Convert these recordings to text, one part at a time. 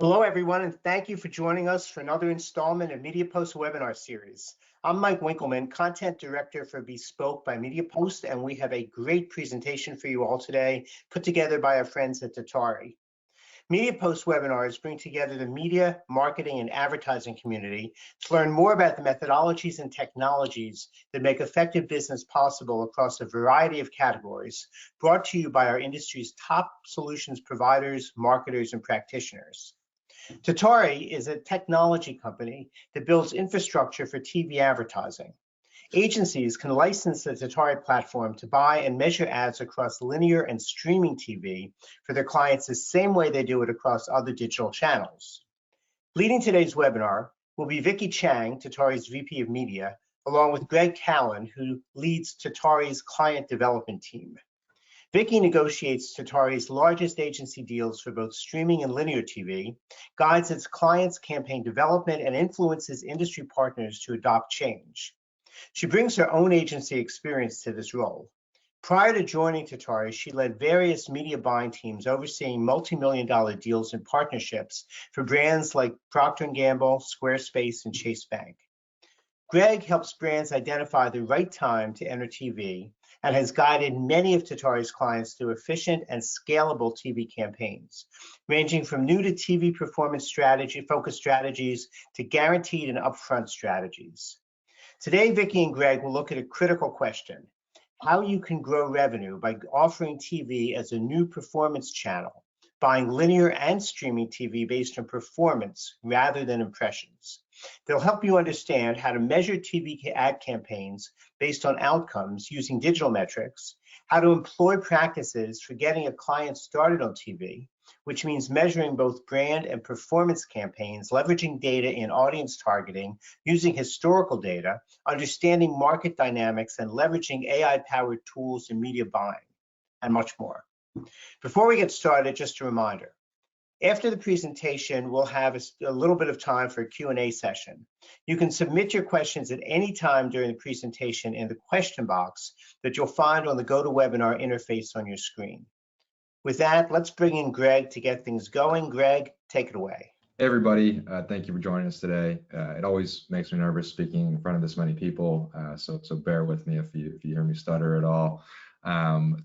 Hello, everyone, and thank you for joining us for another installment of MediaPost webinar series. I'm Mike Winkleman, Content Director for Bespoke by MediaPost, and we have a great presentation for you all today, put together by our friends at TheTradeDesk. MediaPost webinars bring together the media, marketing, and advertising community to learn more about the methodologies and technologies that make effective business possible across a variety of categories, brought to you by our industry's top solutions providers, marketers, and practitioners. TheTradeDesk is a technology company that builds infrastructure for TV advertising. Agencies can license the TheTradeDesk platform to buy and measure ads across linear and streaming TV for their clients the same way they do it across other digital channels. Leading today's webinar will be Vicki Chang, TheTradeDesk's VP of Media, along with Greg Callan, who leads TheTradeDesk's client development team. Vicki negotiates TheTradeDesk's largest agency deals for both streaming and linear TV, guides its clients' campaign development, and influences industry partners to adopt change. She brings her own agency experience to this role. Prior to joining TheTradeDesk, she led various media buying teams overseeing multi-million-dollar deals and partnerships for brands like Procter & Gamble, Squarespace, and Chase Bank. Greg helps brands identify the right time to enter TV and has guided many of TheTradeDesk's clients through efficient and scalable TV campaigns, ranging from new to TV performance focused strategies to guaranteed and upfront strategies. Today, Vicki and Greg will look at a critical question: how you can grow revenue by offering TV as a new performance channel, buying linear and streaming TV based on performance rather than impressions. They'll help you understand how to measure TV ad campaigns based on outcomes using digital metrics, how to employ practices for getting a client started on TV, which means measuring both brand and performance campaigns, leveraging data in audience targeting, using historical data, understanding market dynamics, and leveraging AI-powered tools in media buying, and much more. Before we get started, just a reminder. After the presentation, we'll have a little bit of time for a Q&A session. You can submit your questions at any time during the presentation in the question box that you'll find on the GoToWebinar interface on your screen. With that, let's bring in Greg to get things going. Greg, take it away. Hey everybody, thank you for joining us today. It always makes me nervous speaking in front of this many people, so bear with me if you hear me stutter at all.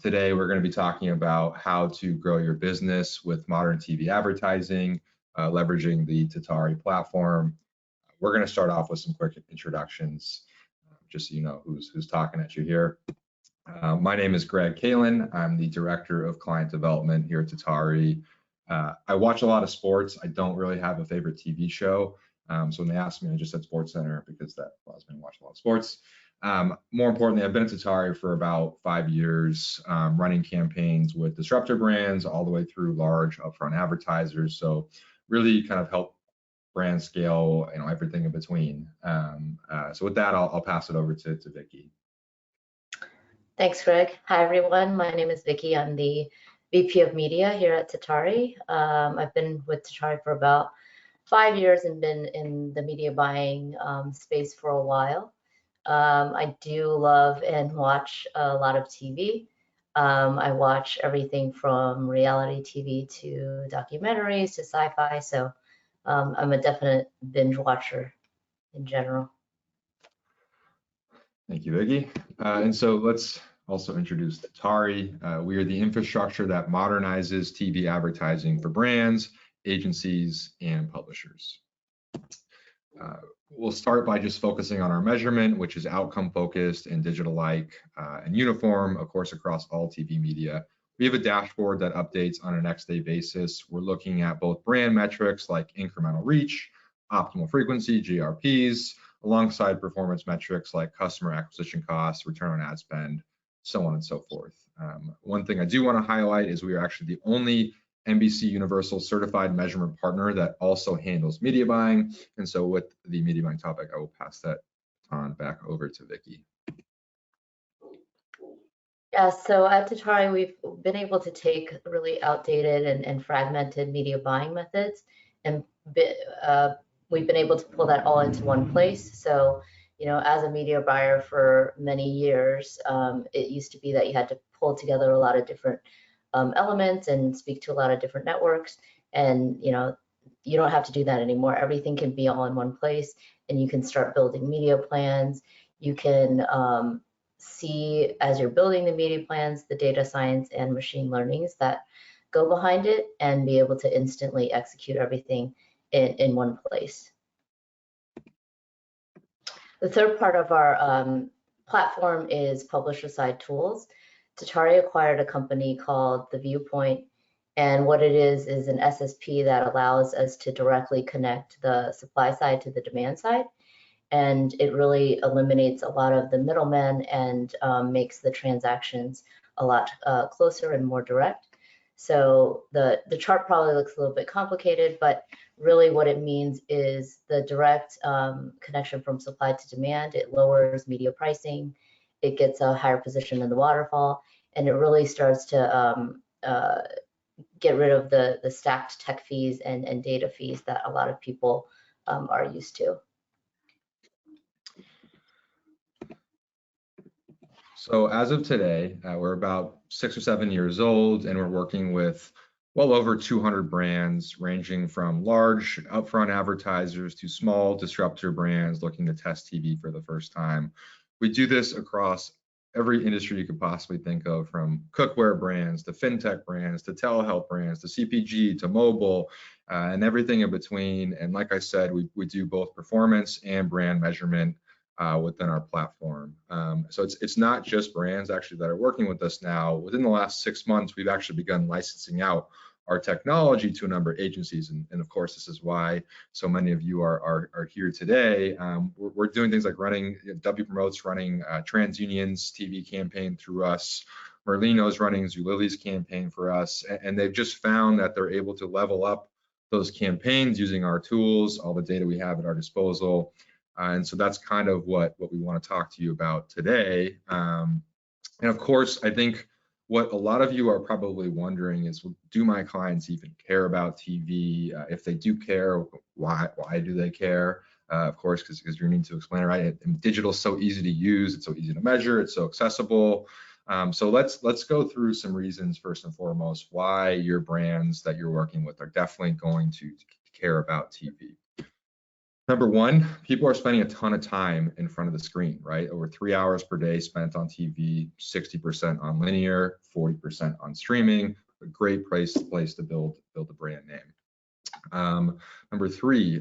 Today we're going to be talking about how to grow your business with modern TV advertising, leveraging the TheTradeDesk platform. We're going to start off with some quick introductions, just so you know who's talking at you here. My name is Greg Callan. I'm the Director of Client Development here at TheTradeDesk. I watch a lot of sports. I don't really have a favorite TV show, so when they ask me, I just said SportsCenter because that allows me to watch a lot of sports. More importantly, I've been at TheTradeDesk for about 5 years, running campaigns with disruptor brands all the way through large upfront advertisers. So really kind of help brands scale, everything in between. So with that, I'll pass it over to Vicki. Thanks, Greg. Hi, everyone. My name is Vicki. I'm the VP of Media here at TheTradeDesk. I've been with TheTradeDesk for about 5 years and been in the media buying space for a while. I do love and watch a lot of TV. I watch everything from reality TV to documentaries to sci-fi, so I'm a definite binge watcher in general. Thank you, Vicki. And so let's also introduce TheTradeDesk. We are the infrastructure that modernizes TV advertising for brands, agencies, and publishers. We'll start by just focusing on our measurement, which is outcome focused and digital-like and uniform, of course, across all TV media. We have a dashboard that updates on a next day basis. We're looking at both brand metrics like incremental reach, optimal frequency, GRPs, alongside performance metrics like customer acquisition costs, return on ad spend, so on and so forth. One thing I do want to highlight is we are actually the only NBC Universal certified measurement partner that also handles media buying. And so with the media buying topic, I will pass that on back over to Vicki. Yeah, so at TheTradeDesk, we've been able to take really outdated and fragmented media buying methods, and we've been able to pull that all into one place. So, as a media buyer for many years, it used to be that you had to pull together a lot of different elements and speak to a lot of different networks. And you don't have to do that anymore. Everything can be all in one place, and you can start building media plans. You can see, as you're building the media plans, the data science and machine learnings that go behind it, and be able to instantly execute everything in one place. The third part of our platform is publisher-side tools. TheTradeDesk acquired a company called The Viewpoint, and what it is an SSP that allows us to directly connect the supply side to the demand side, and it really eliminates a lot of the middlemen and makes the transactions a lot closer and more direct. So the chart probably looks a little bit complicated, but really what it means is the direct connection from supply to demand. It lowers media pricing, it gets a higher position in the waterfall, and it really starts to get rid of the stacked tech fees and data fees that a lot of people are used to. So as of today, we're about 6 or 7 years old, and we're working with well over 200 brands, ranging from large upfront advertisers to small disruptor brands looking to test TV for the first time. We do this across every industry you could possibly think of, from cookware brands to fintech brands to telehealth brands to CPG to mobile, and everything in between. And like I said, we do both performance and brand measurement within our platform. So it's not just brands actually that are working with us now. Within the last 6 months, we've actually begun licensing out our technology to a number of agencies, and of course this is why so many of you are here today. We're doing things like running, W Promote's running TransUnion's TV campaign through us. Merlino's running Zulily's campaign for us, and they've just found that they're able to level up those campaigns using our tools, all the data we have at our disposal. And so that's kind of what we want to talk to you about today. And of course, I think what a lot of you are probably wondering is, well, do my clients even care about TV? If they do care, why do they care? Of course, because you need to explain it, right? And digital is so easy to use, it's so easy to measure, it's so accessible. So let's go through some reasons first and foremost why your brands that you're working with are definitely going to care about TV. Number one, people are spending a ton of time in front of the screen, right? Over 3 hours per day spent on TV, 60% on linear, 40% on streaming. A great place to build a brand name. Number three,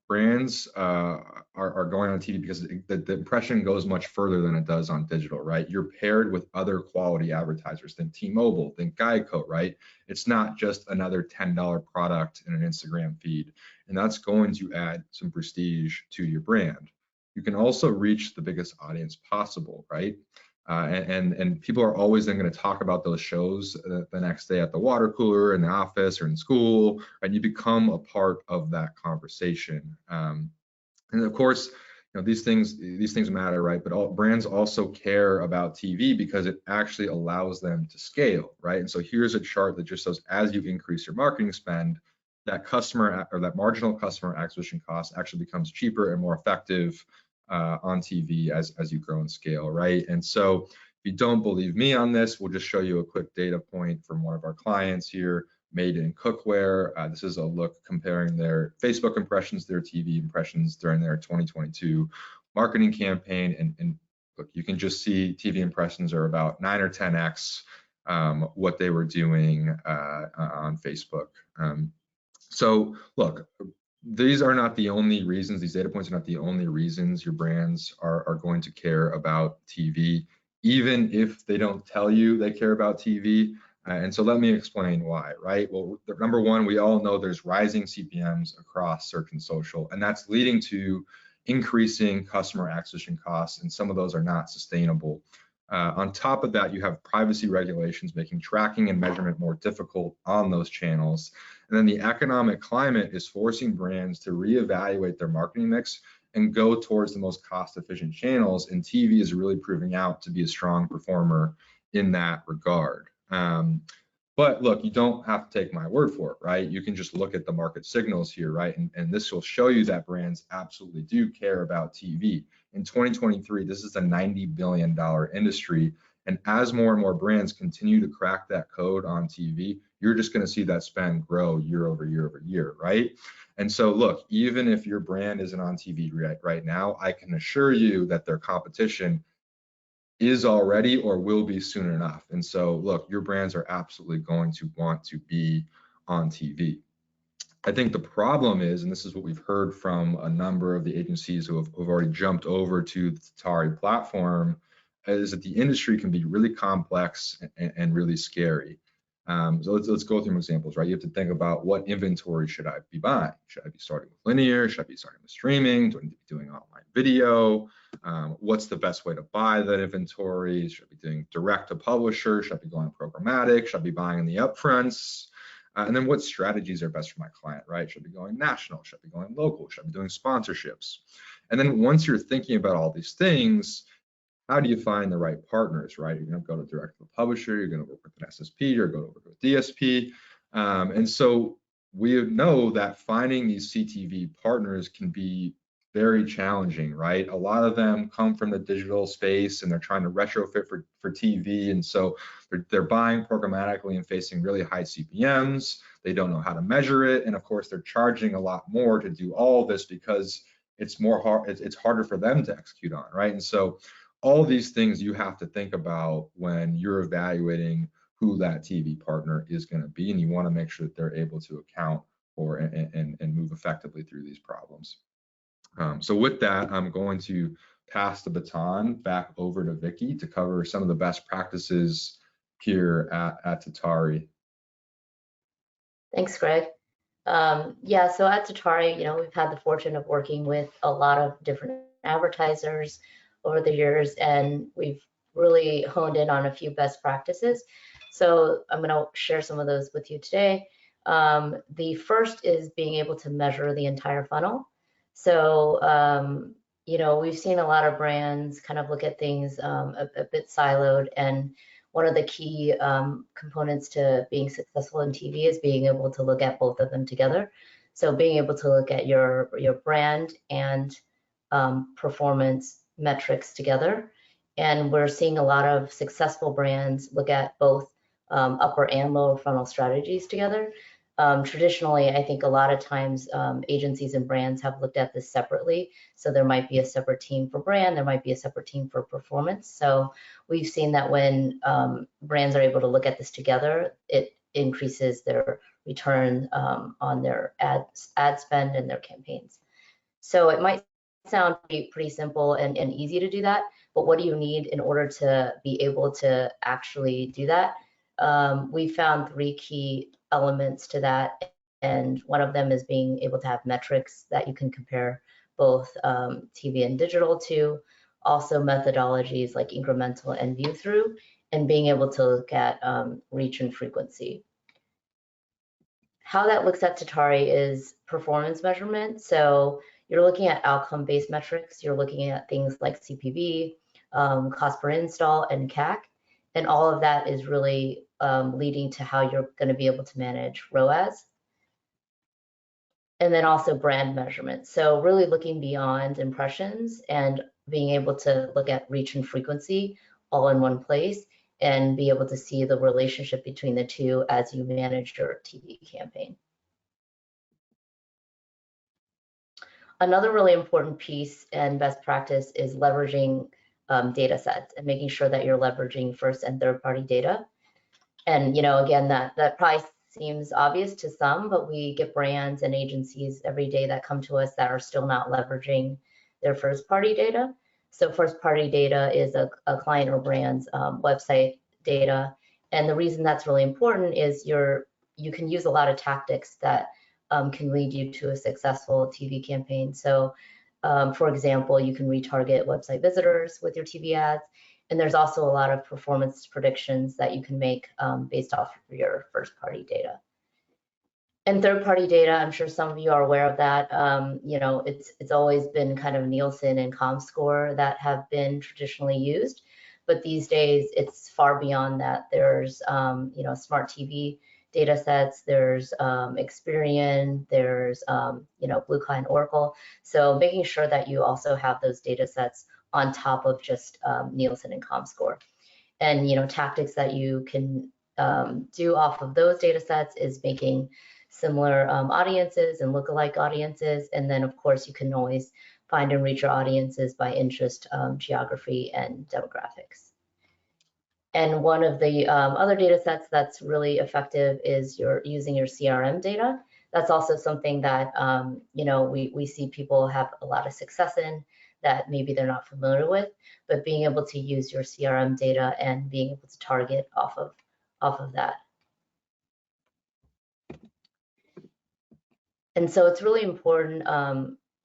brands are going on TV because the impression goes much further than it does on digital, right? You're paired with other quality advertisers. Think T-Mobile, think Geico, right? It's not just another $10 product in an Instagram feed, and that's going to add some prestige to your brand. You can also reach the biggest audience possible, right? And people are always then going to talk about those shows the next day at the water cooler, in the office, or in school, and you become a part of that conversation. And of course, these things matter, right? But brands also care about TV because it actually allows them to scale, right? And so here's a chart that just shows, as you increase your marketing spend, that customer or that marginal customer acquisition cost actually becomes cheaper and more effective on TV as you grow and scale, right? And so if you don't believe me on this, we'll just show you a quick data point from one of our clients here, Made in Cookware. This is a look comparing their Facebook impressions, their TV impressions during their 2022 marketing campaign. And look, you can just see TV impressions are about 9 or 10x what they were doing on Facebook. So look, these are not the only reasons, these data points are not the only reasons your brands are going to care about TV, even if they don't tell you they care about TV. And so let me explain why, right? Well, number one, we all know there's rising CPMs across search and social, and that's leading to increasing customer acquisition costs, and some of those are not sustainable. On top of that, you have privacy regulations making tracking and measurement more difficult on those channels. And then the economic climate is forcing brands to reevaluate their marketing mix and go towards the most cost-efficient channels. And TV is really proving out to be a strong performer in that regard. But look, you don't have to take my word for it, right? You can just look at the market signals here, right? And this will show you that brands absolutely do care about TV. In 2023, this is a $90 billion industry, And as more and more brands continue to crack that code on TV, you're just going to see that spend grow year over year over year, right? And so look, even if your brand isn't on TV right now, I can assure you that their competition is already or will be soon enough. And so look, your brands are absolutely going to want to be on TV. I think the problem is, and this is what we've heard from a number of the agencies who have already jumped over to the Tatari platform, is that the industry can be really complex and really scary. So let's go through some examples, right? You have to think about, what inventory should I be buying? Should I be starting with linear? Should I be starting with streaming? Do I need to be doing online video? What's the best way to buy that inventory? Should I be doing direct to publisher? Should I be going programmatic? Should I be buying in the upfronts? And then what strategies are best for my client, right? Should I be going national? Should I be going local? Should I be doing sponsorships? And then once you're thinking about all these things, how do you find the right partners, right? You're going to go to direct to the publisher, you're going to work with an SSP, you're going to work with DSP. And so we know that finding these CTV partners can be very challenging, right? A lot of them come from the digital space and they're trying to retrofit for TV. And so they're buying programmatically and facing really high CPMs. They don't know how to measure it. And of course, they're charging a lot more to do all this because it's harder for them to execute on, right? And so all these things you have to think about when you're evaluating who that TV partner is going to be, and you want to make sure that they're able to account for and move effectively through these problems. So with that, I'm going to pass the baton back over to Vicky to cover some of the best practices here at Tatari. Thanks, Greg. Yeah, so at Tatari, we've had the fortune of working with a lot of different advertisers over the years, and we've really honed in on a few best practices. So I'm going to share some of those with you today. The first is being able to measure the entire funnel. So, we've seen a lot of brands kind of look at things a bit siloed, and one of the key components to being successful in TV is being able to look at both of them together. So being able to look at your brand and performance metrics together. And we're seeing a lot of successful brands look at both upper and lower funnel strategies together. Traditionally, I think a lot of times agencies and brands have looked at this separately. So there might be a separate team for brand, there might be a separate team for performance. So we've seen that when brands are able to look at this together, it increases their return on their ad spend and their campaigns. So it might sound pretty simple and easy to do that, but what do you need in order to be able to actually do that? We found 3 key elements to that, and one of them is being able to have metrics that you can compare both TV and digital to, also methodologies like incremental and view through, and being able to look at reach and frequency. How that looks at Tatari is performance measurement. So you're looking at outcome-based metrics. You're looking at things like CPV, cost per install, and CAC. And all of that is really leading to how you're going to be able to manage ROAS. And then also brand measurement. So really looking beyond impressions and being able to look at reach and frequency all in one place and be able to see the relationship between the two as you manage your TV campaign. Another really important piece and best practice is leveraging data sets and making sure that you're leveraging first and third party data. And again, that probably seems obvious to some, but we get brands and agencies every day that come to us that are still not leveraging their first party data. So first party data is a client or brand's website data. And the reason that's really important is you can use a lot of tactics that can lead you to a successful TV campaign. So for example, you can retarget website visitors with your TV ads. And there's also a lot of performance predictions that you can make based off of your first party data. And third party data, I'm sure some of you are aware of that. It's always been kind of Nielsen and ComScore that have been traditionally used. But these days, it's far beyond that. There's, smart TV data sets, there's Experian, there's, BlueKai and Oracle. So making sure that you also have those data sets on top of just Nielsen and ComScore. And tactics that you can do off of those data sets is making similar audiences and lookalike audiences. And then, of course, you can always find and reach your audiences by interest, geography, and demographics. And one of the other data sets that's really effective is using your CRM data. That's also something that we see people have a lot of success in that maybe they're not familiar with, but being able to use your CRM data and being able to target off of that. And so it's really important,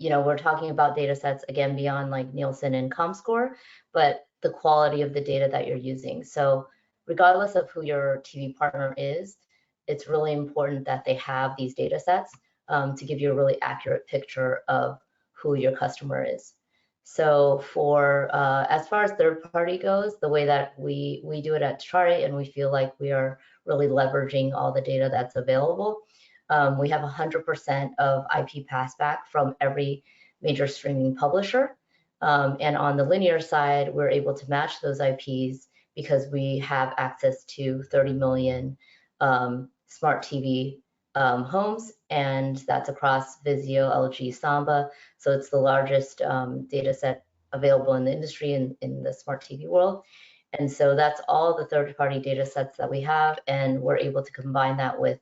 we're talking about data sets, again, beyond like Nielsen and ComScore, but the quality of the data that you're using. So regardless of who your TV partner is, it's really important that they have these data sets to give you a really accurate picture of who your customer is. So for as far as third party goes, the way that we do it at TheTradeDesk, and we feel like we are really leveraging all the data that's available. We have 100% of IP passback from every major streaming publisher. And on the linear side, we're able to match those IPs because we have access to 30 million smart TV homes, and that's across Vizio, LG, Samba. So it's the largest data set available in the industry in the smart TV world. And so that's all the third-party data sets that we have, and we're able to combine that with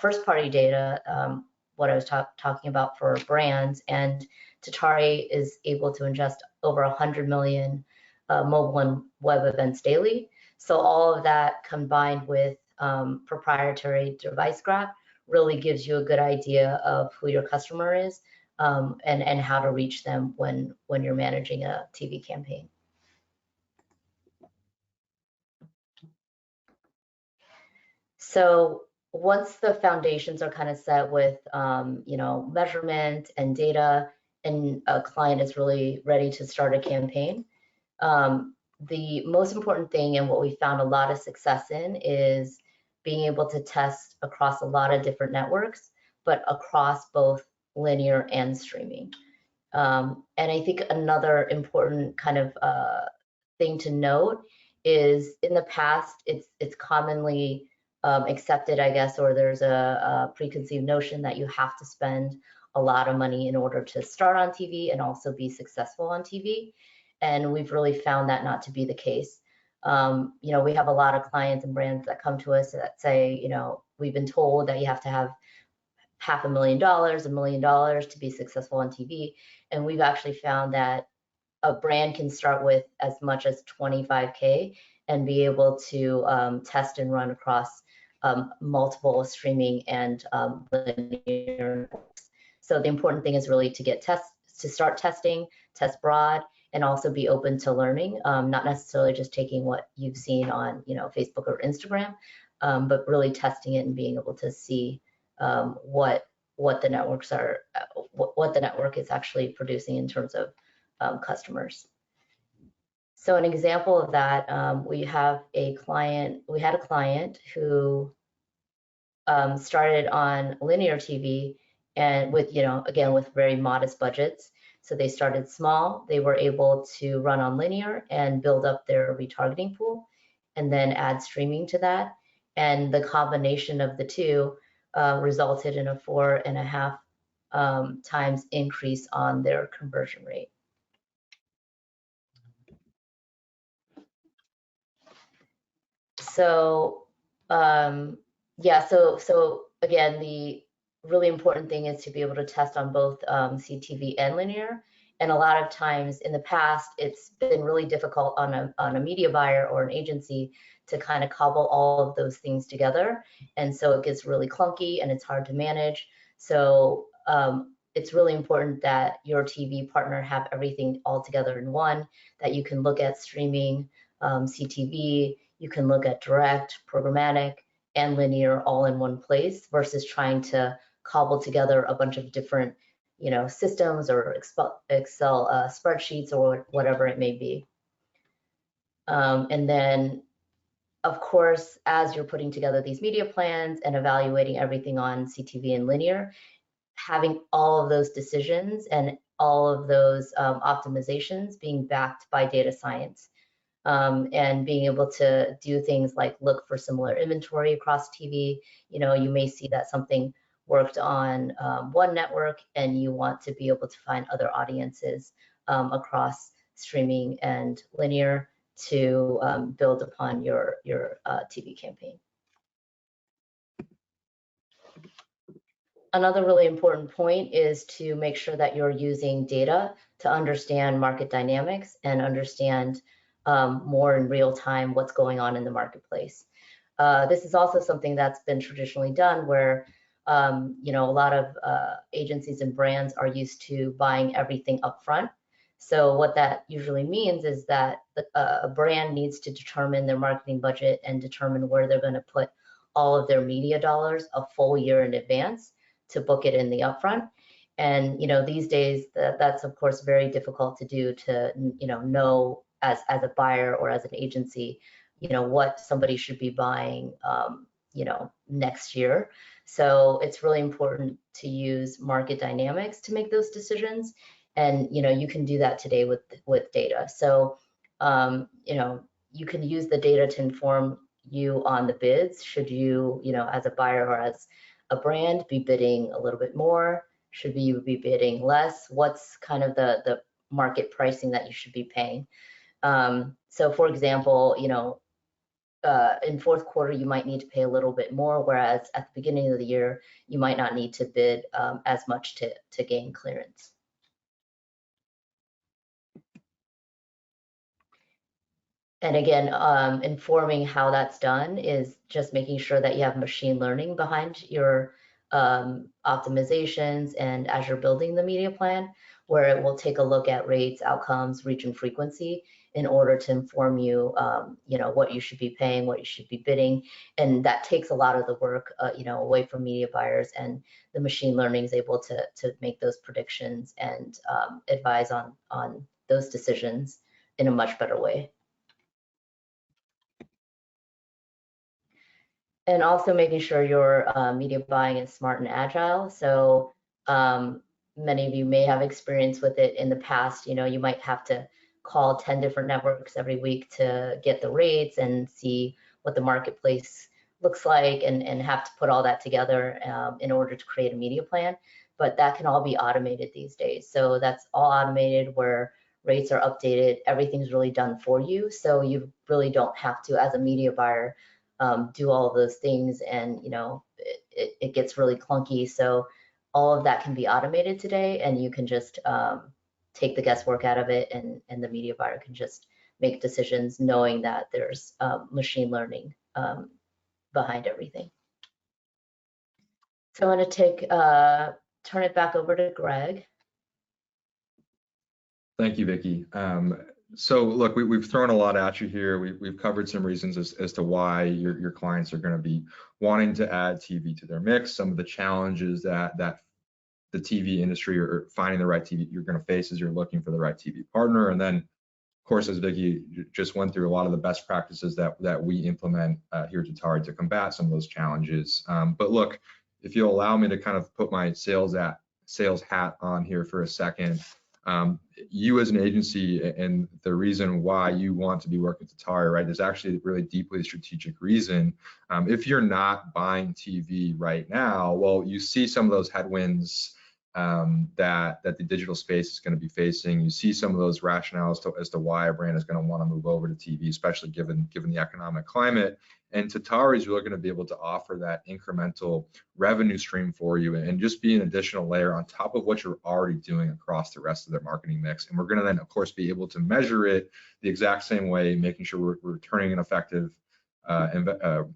first-party data, what I was talking about for brands, and TheTradeDesk is able to ingest over 100 million mobile and web events daily. So all of that combined with proprietary device graph really gives you a good idea of who your customer is and how to reach them when you're managing a TV campaign. So once the foundations are kind of set with measurement and data, and a client is really ready to start a campaign, the most important thing and what we found a lot of success in is being able to test across a lot of different networks, but across both linear and streaming. And I think another important kind of thing to note is in the past, it's commonly accepted, I guess, or there's a preconceived notion that you have to spend a lot of money in order to start on TV and also be successful on TV. And we've really found that not to be the case. We have a lot of clients and brands that come to us that say, we've been told that you have to have $500,000, $1 million to be successful on TV. And we've actually found that a brand can start with as much as 25K and be able to test and run across multiple streaming and linear. So the important thing is really to start testing, test broad, and also be open to learning, not necessarily just taking what you've seen on Facebook or Instagram, but really testing it and being able to see what the networks are, what the network is actually producing in terms of customers. So an example of that, we had a client who started on linear TV and with, again, with very modest budgets. So they started small, they were able to run on linear and build up their retargeting pool and then add streaming to that. And the combination of the two resulted in a 4.5 times increase on their conversion rate. So so again, the really important thing is to be able to test on both CTV and linear. And a lot of times in the past, it's been really difficult on a media buyer or an agency to kind of cobble all of those things together. And so it gets really clunky and it's hard to manage. So it's really important that your TV partner have everything all together in one, that you can look at streaming, CTV, you can look at direct, programmatic, and linear all in one place versus trying to cobble together a bunch of different systems or Excel spreadsheets or whatever it may be. And then, of course, as you're putting together these media plans and evaluating everything on CTV and linear, having all of those decisions and all of those optimizations being backed by data science. and being able to do things like look for similar inventory across TV. You know, you may see that something worked on one network and you want to be able to find other audiences across streaming and linear to build upon your TV campaign. Another really important point is to make sure that you're using data to understand market dynamics and understand more in real time what's going on in the marketplace. This is also something that's been traditionally done where you know, a lot of agencies and brands are used to buying everything upfront. So what that usually means is that a brand needs to determine their marketing budget and determine where they're going to put all of their media dollars a full year in advance to book it in the upfront. And you know, these days that's of course very difficult to do, to you know as a buyer or as an agency, you know, what somebody should be buying you know, next year. So it's really important to use market dynamics to make those decisions. And you know, you can do that today with data. So you know, you can use the data to inform you on the bids. Should you, you know, as a buyer or as a brand, be bidding a little bit more? Should you be bidding less? What's kind of the market pricing that you should be paying? So for example, you know, in fourth quarter, you might need to pay a little bit more, whereas at the beginning of the year, you might not need to bid as much to gain clearance. And again, informing how that's done is just making sure that you have machine learning behind your optimizations, and as you're building the media plan, where it will take a look at rates, outcomes, reach, and frequency in order to inform you, you know, what you should be paying, what you should be bidding. And that takes a lot of the work, you know, away from media buyers, and the machine learning is able to make those predictions and advise on those decisions in a much better way. And also making sure your media buying is smart and agile. So many of you may have experience with it in the past. You know, you might have to call 10 different networks every week to get the rates and see what the marketplace looks like, and have to put all that together in order to create a media plan. But that can all be automated these days. So that's all automated, where rates are updated, everything's really done for you. So you really don't have to, as a media buyer, do all of those things, and you know, it gets really clunky. So all of that can be automated today, and you can just take the guesswork out of it, and the media buyer can just make decisions knowing that there's machine learning behind everything. So I'm going to turn it back over to Greg. Thank you, Vicki. So look, we've thrown a lot at you here. We've covered some reasons as to why your clients are going to be wanting to add TV to their mix, some of the challenges that the TV industry or finding the right TV you're going to face as you're looking for the right TV partner. And then, of course, as Vicki just went through, a lot of the best practices that we implement here at TheTradeDesk to combat some of those challenges. But look, if you'll allow me to kind of put my sales hat on here for a second. You as an agency, and the reason why you want to be working with TheTradeDesk, right, is actually a really deeply strategic reason. If you're not buying TV right now, well, you see some of those headwinds that the digital space is going to be facing. You see some of those rationales as to why a brand is going to want to move over to TV, especially given the economic climate. And TheTradeDesk is really going to be able to offer that incremental revenue stream for you, and just be an additional layer on top of what you're already doing across the rest of their marketing mix. And we're going to then, of course, be able to measure it the exact same way, making sure we're turning an effective, our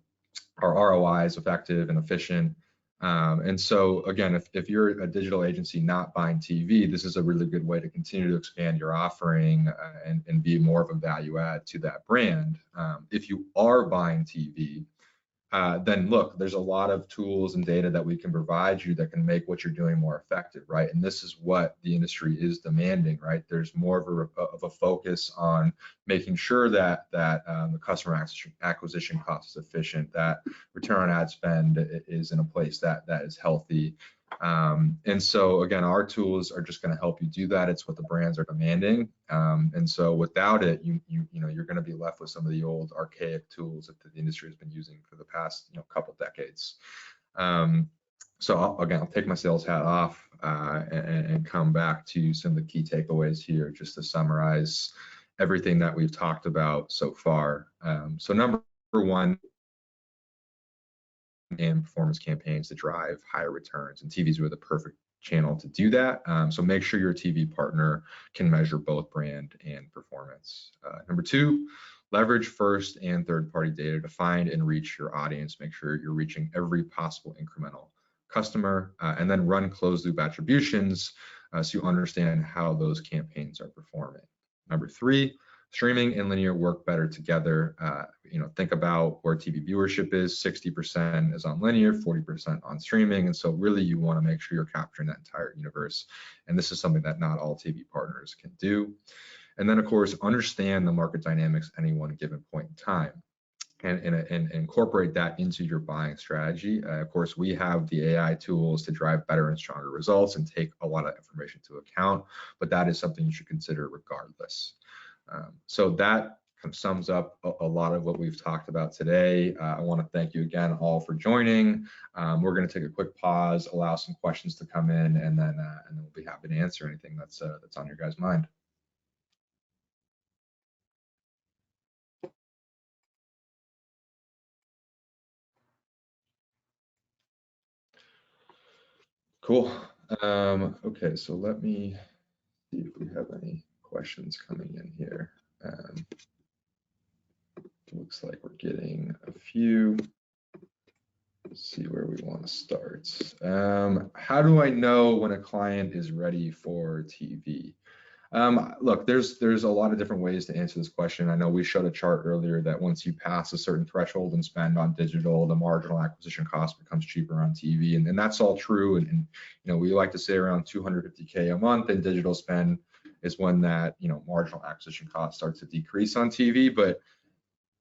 ROI is effective and efficient. And so again, if you're a digital agency not buying TV, this is a really good way to continue to expand your offering and be more of a value add to that brand. If you are buying TV, then look, there's a lot of tools and data that we can provide you that can make what you're doing more effective, right? And this is what the industry is demanding, right? There's more of a focus on making sure that the customer acquisition cost is efficient, that return on ad spend is in a place that is healthy. And so again, our tools are just going to help you do that. It's what the brands are demanding. And so without it, you're going to be left with some of the old archaic tools that the industry has been using for the past couple decades. So I'll take my sales hat off and come back to some of the key takeaways here, just to summarize everything that we've talked about so far. So number one, and performance campaigns to drive higher returns, and TVs are the perfect channel to do that. So make sure your TV partner can measure both brand and performance. Number two, leverage first and third-party data to find and reach your audience. Make sure you're reaching every possible incremental customer, and then run closed-loop attributions so you understand how those campaigns are performing. Number three, streaming and linear work better together. Think about where TV viewership is. 60% is on linear, 40% on streaming, and so really you want to make sure you're capturing that entire universe. And this is something that not all TV partners can do. And then, of course, understand the market dynamics at any one given point in time, and incorporate that into your buying strategy. Of course, we have the AI tools to drive better and stronger results and take a lot of information into account, but that is something you should consider regardless. So that kind of sums up a lot of what we've talked about today. I want to thank you again all for joining. We're going to take a quick pause, allow some questions to come in, and then we'll be happy to answer anything that's on your guys' mind. Cool. Okay, so let me see if we have any questions coming in here. Looks like we're getting a few. Let's see where we want to start. How do I know when a client is ready for TV? Look, there's a lot of different ways to answer this question. I know we showed a chart earlier that once you pass a certain threshold and spend on digital, the marginal acquisition cost becomes cheaper on TV, and that's all true. And we like to say around 250K a month, and digital spend is when that marginal acquisition cost starts to decrease on TV. But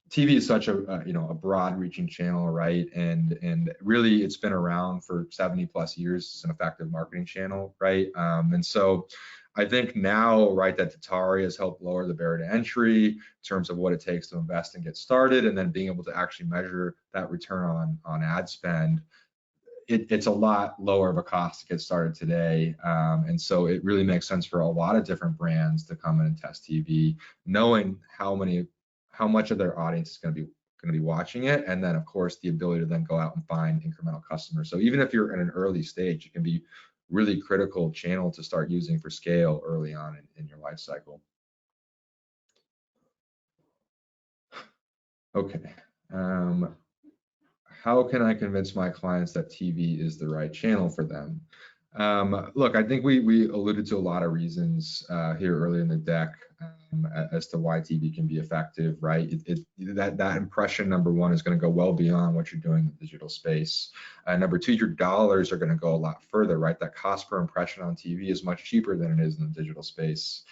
TV is such a broad-reaching channel, right? And really, it's been around for 70+ years. It's an effective marketing channel, right? And so I think now, right, that TheTradeDesk has helped lower the barrier to entry in terms of what it takes to invest and get started, and then being able to actually measure that return on ad spend. It's a lot lower of a cost to get started today, and so it really makes sense for a lot of different brands to come in and test TV, knowing how much of their audience is going to be watching it, and then of course the ability to then go out and find incremental customers. So even if you're in an early stage, it can be really critical channel to start using for scale early on in your life cycle. Okay. How can I convince my clients that TV is the right channel for them? Look, I think we alluded to a lot of reasons here earlier in the deck as to why TV can be effective, right? That impression, number one, is going to go well beyond what you're doing in the digital space. Number two, your dollars are going to go a lot further, right? That cost per impression on TV is much cheaper than it is in the digital space.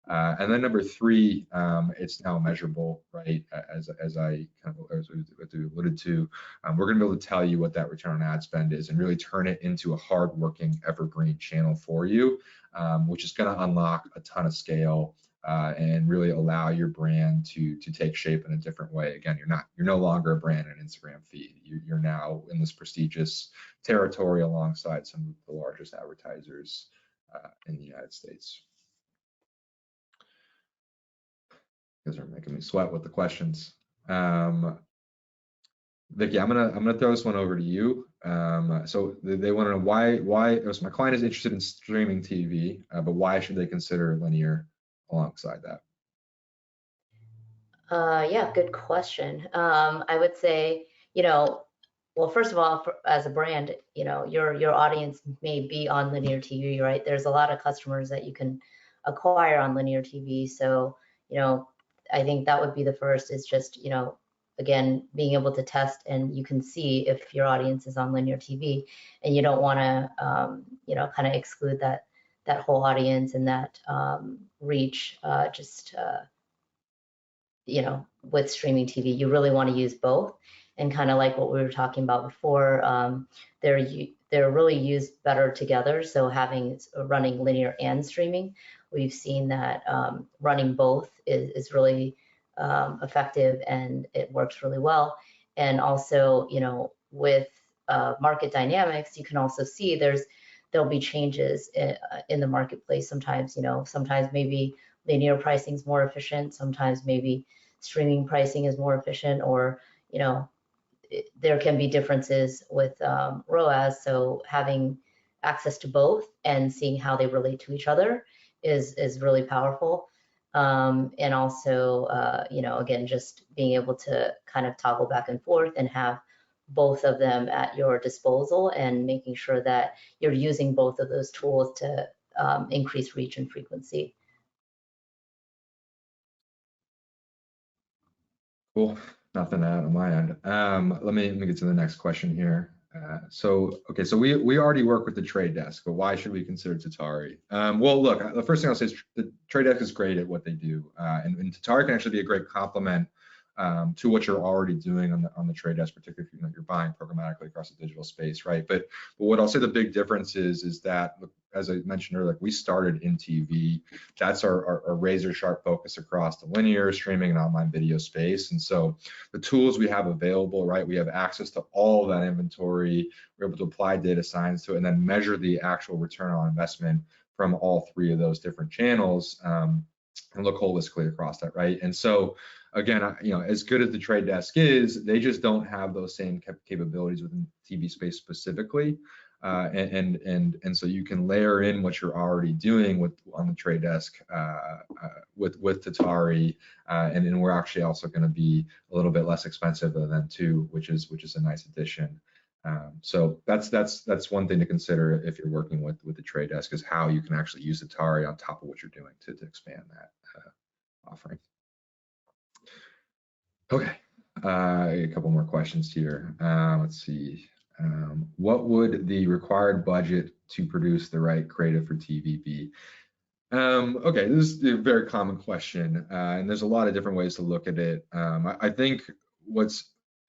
And then number three, it's now measurable, right? As we alluded to, we're going to be able to tell you what that return on ad spend is and really turn it into a hardworking evergreen channel for you, which is going to unlock a ton of scale and really allow your brand to take shape in a different way. Again, you're no longer a brand in an Instagram feed. You're now in this prestigious territory alongside some of the largest advertisers in the United States. You guys are making me sweat with the questions. Vicky, I'm gonna throw this one over to you. So they want to know why so my client is interested in streaming TV, but why should they consider linear alongside that? Yeah, good question. I would say, well, first of all, as a brand, your audience may be on linear TV, right? There's a lot of customers that you can acquire on linear TV. So, I think that would be the first, is just, again, being able to test, and you can see if your audience is on linear TV, and you don't want to, kind of exclude that whole audience and that reach with streaming TV. You really want to use both. and kind of like what we were talking about before, they're really used better together. So running linear and streaming, we've seen that running both is really effective, and it works really well. And also, with market dynamics, you can also see there'll be changes in the marketplace. Sometimes, sometimes maybe linear pricing is more efficient. Sometimes maybe streaming pricing is more efficient, or, there can be differences with ROAS. So having access to both and seeing how they relate to each other is really powerful. And also, again, just being able to kind of toggle back and forth and have both of them at your disposal, and making sure that you're using both of those tools to increase reach and frequency. Cool. Nothing to add on my end. Let me get to the next question here. So we already work with the Trade Desk, but why should we consider Tatari? Well, look, the first thing I'll say is the Trade Desk is great at what they do, and Tatari can actually be a great complement to what you're already doing on the Trade Desk, particularly if you're buying programmatically across the digital space, right? But what I'll say the big difference is that, as I mentioned earlier, we started in TV. That's our razor sharp focus across the linear, streaming, and online video space. And so the tools we have available, right? We have access to all of that inventory. We're able to apply data science to it and then measure the actual return on investment from all three of those different channels, and look holistically across that, right? And so again, as good as the Trade Desk is, they just don't have those same capabilities within the TV space specifically. And so you can layer in what you're already doing on the Trade Desk with Tatari, and then we're actually also going to be a little bit less expensive than them too, which is a nice addition. So that's one thing to consider if you're working with the Trade Desk, is how you can actually use Tatari on top of what you're doing to expand that offering. Okay, a couple more questions here. Let's see. What would the required budget to produce the right creative for TV be? Okay, this is a very common question, and there's a lot of different ways to look at it. I think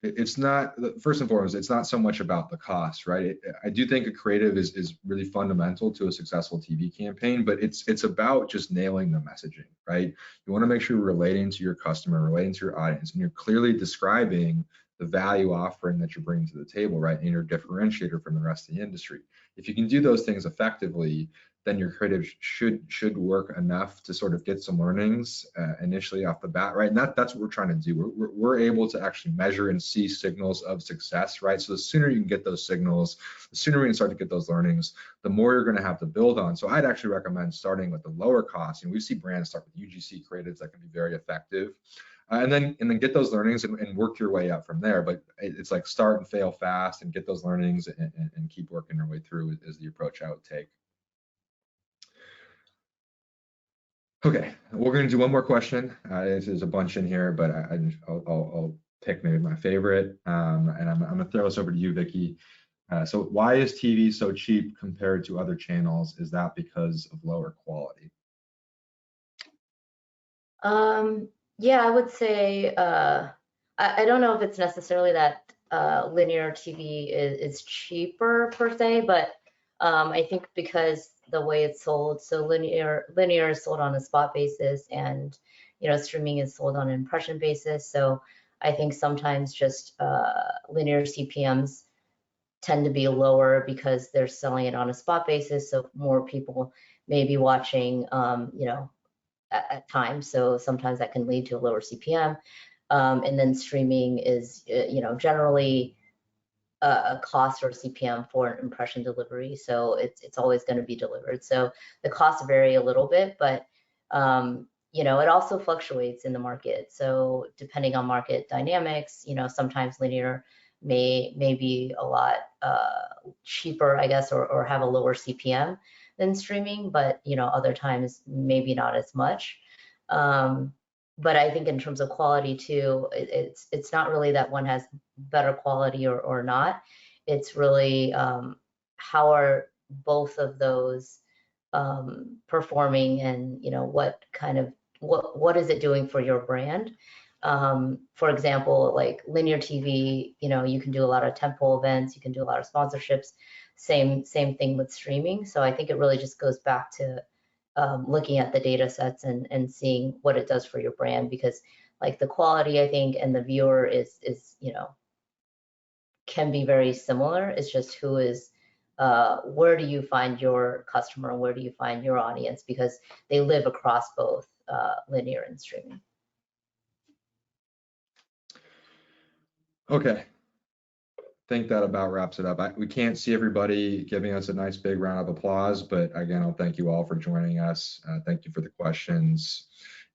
it's not, first and foremost, it's not so much about the cost, right? I do think a creative is really fundamental to a successful TV campaign, but it's about just nailing the messaging, right? You want to make sure you're relating to your customer, relating to your audience, and you're clearly describing the value offering that you're bringing to the table, right? And your differentiator from the rest of the industry. If you can do those things effectively, then your creative should work enough to sort of get some learnings initially off the bat, right? And that's what we're trying to do. We're able to actually measure and see signals of success, right? So the sooner you can get those signals, the sooner we can start to get those learnings, the more you're going to have to build on. So I'd actually recommend starting with the lower cost. And we see brands start with UGC creatives that can be very effective. And then get those learnings and work your way up from there. But it's like start and fail fast and get those learnings and keep working your way through is the approach I would take. Okay, we're going to do one more question. There's a bunch in here, but I'll pick maybe my favorite, and I'm going to throw this over to you, Vicky. So why is TV so cheap compared to other channels? Is that because of lower quality? Yeah, I would say I don't know if it's necessarily that linear TV is cheaper per se, but I think because the way it's sold, so linear is sold on a spot basis, and streaming is sold on an impression basis. So I think sometimes just linear CPMs tend to be lower because they're selling it on a spot basis, so more people may be watching at times. So sometimes that can lead to a lower CPM. And then streaming is generally a cost or a CPM for an impression delivery, so it's always going to be delivered. So the costs vary a little bit, but it also fluctuates in the market. So depending on market dynamics, sometimes linear may be a lot cheaper, I guess, or have a lower CPM than streaming, but other times maybe not as much. But I think in terms of quality too, it's not really that one has better quality or not. It's really how are both of those performing, and what is it doing for your brand. For example, like linear TV, you can do a lot of tentpole events, you can do a lot of sponsorships. Same thing with streaming. So I think it really just goes back to looking at the data sets and seeing what it does for your brand, because like the quality, I think, and the viewer is can be very similar. It's just who is where do you find your customer and where do you find your audience, because they live across both linear and streaming. Okay, I think that about wraps it up. We can't see everybody giving us a nice big round of applause, but again, I'll thank you all for joining us. Thank you for the questions,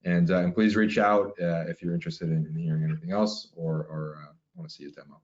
and please reach out if you're interested in hearing anything else or want to see a demo.